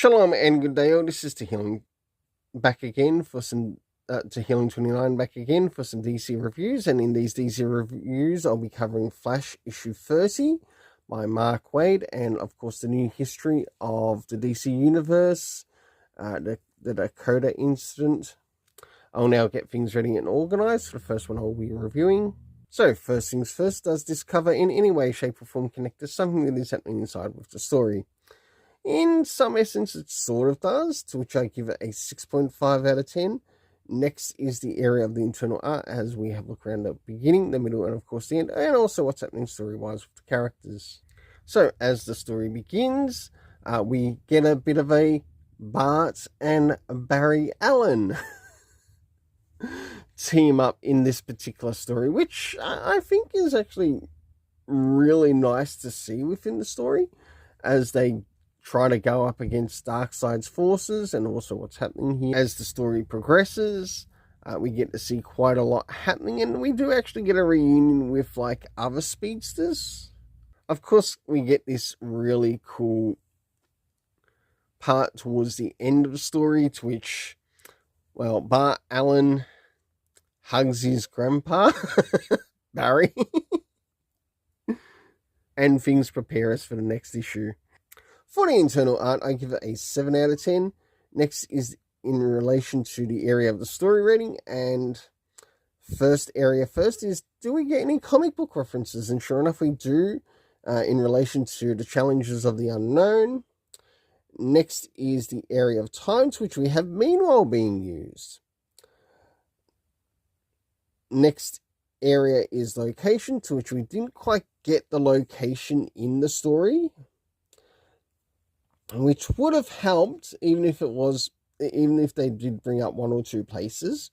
Shalom and good day all. This is to Healing back again for some to Healing 29 back again for some DC reviews, and in these DC reviews I'll be covering Flash issue 30 by Mark Waid, and of course the new history of the DC universe, the Dakota incident. I'll now get things ready and organized for the first one I'll be reviewing. So first things first, does this cover in any way, shape or form connect to something that is happening inside with the story? In some essence, it sort of does, to which I give it a 6.5 out of 10. Next is the area of the internal art, as we have a look around the beginning, the middle, and of course the end, and also what's happening story-wise with the characters. So, as the story begins, we get a bit of a Bart and Barry Allen team up in this particular story, which I think is actually really nice to see within the story, as they try to go up against Darkseid's forces, and also what's happening here. As the story progresses, we get to see quite a lot happening, and we do actually get a reunion with like other speedsters. Of course, we get this really cool part towards the end of the story, to which, well, Bart Allen hugs his grandpa, Barry, and things prepare us for the next issue. For the internal art, I give it a 7 out of 10. Next is in relation to the area of the story rating, and first is, do we get any comic book references? And sure enough, we do, in relation to the challenges of the unknown. Next is the area of time, to which we have meanwhile being used. Next area is location, to which we didn't quite get the location in the story, which would have helped even if they did bring up one or two places.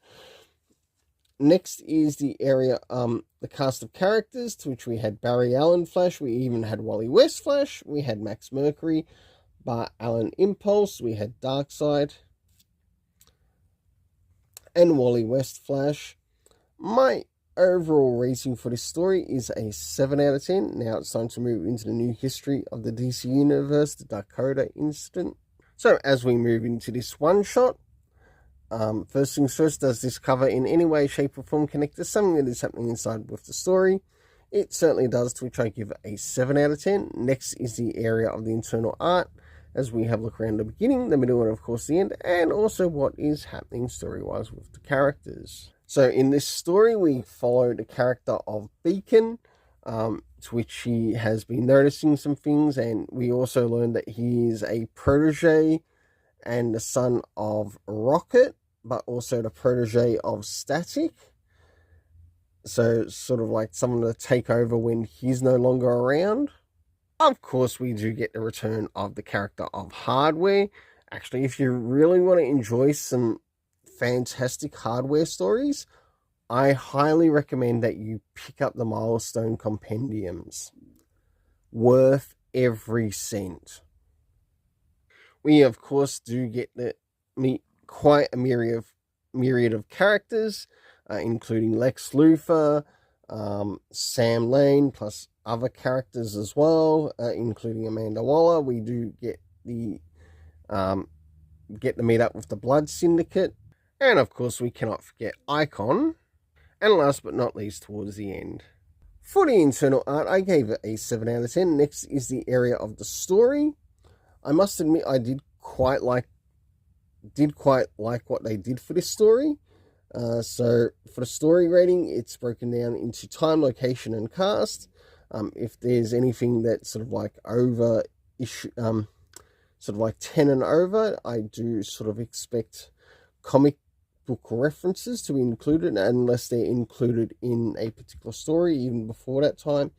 Next is the area, the cast of characters, to which we had Barry Allen Flash, we even had Wally West Flash, we had Max Mercury, Bart Allen Impulse, we had Darkseid, and Wally West Flash. My overall rating for this story is a 7 out of 10. Now it's time to move into the new history of the DC Universe, the Dakota incident. So as we move into this one-shot, first things first, does this cover in any way, shape or form connect to something that is happening inside with the story? It certainly does, to which I give it a 7 out of 10. Next is the area of the internal art, as we have a look around the beginning, the middle, and of course the end, and also what is happening story-wise with the characters. So in this story, we follow the character of Beacon, to which he has been noticing some things, and we also learn that he is a protege and the son of Rocket, but also the protege of Static. So sort of like someone to take over when he's no longer around. Of course, we do get the return of the character of Hardware. Actually, if you really want to enjoy some fantastic Hardware stories, I highly recommend that you pick up the Milestone Compendiums. Worth every cent. We, of course, do get to meet quite a myriad of characters, including Lex Luthor, Sam Lane, plus other characters as well, including Amanda Waller. We do get to meet up with the Blood Syndicate. And of course, we cannot forget Icon. And last but not least, towards the end. For the internal art, I gave it a 7 out of 10. Next is the area of the story. I must admit, I did quite like what they did for this story. So for the story rating, it's broken down into time, location, and cast. If there's anything that's sort of like over issue, sort of like 10 and over, I do sort of expect comic book references to be included, unless they're included in a particular story even before that time.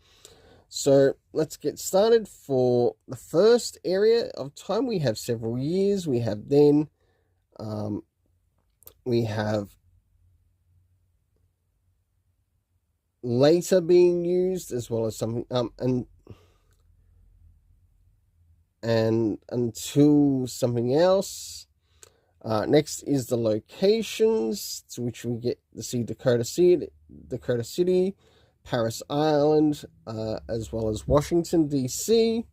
So let's get started. For the first area of time, we have several years. We have then, we have later being used, as well as something, and until something else. Next is the locations, to which we get to see Dakota City, Paris Island, as well as Washington, D.C.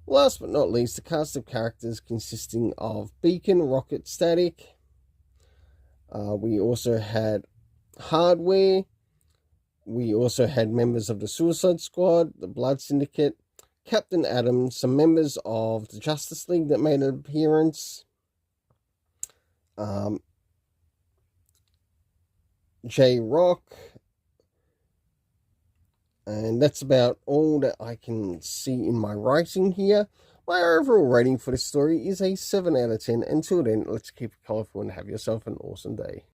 Last but not least, the cast of characters consisting of Beacon, Rocket, Static. We also had Hardware. We also had members of the Suicide Squad, the Blood Syndicate, Captain Atom, some members of the Justice League that made an appearance, J-Rock, and that's about all that I can see in my writing here. My overall rating for this story is a 7 out of 10. Until then, let's keep it colourful and have yourself an awesome day.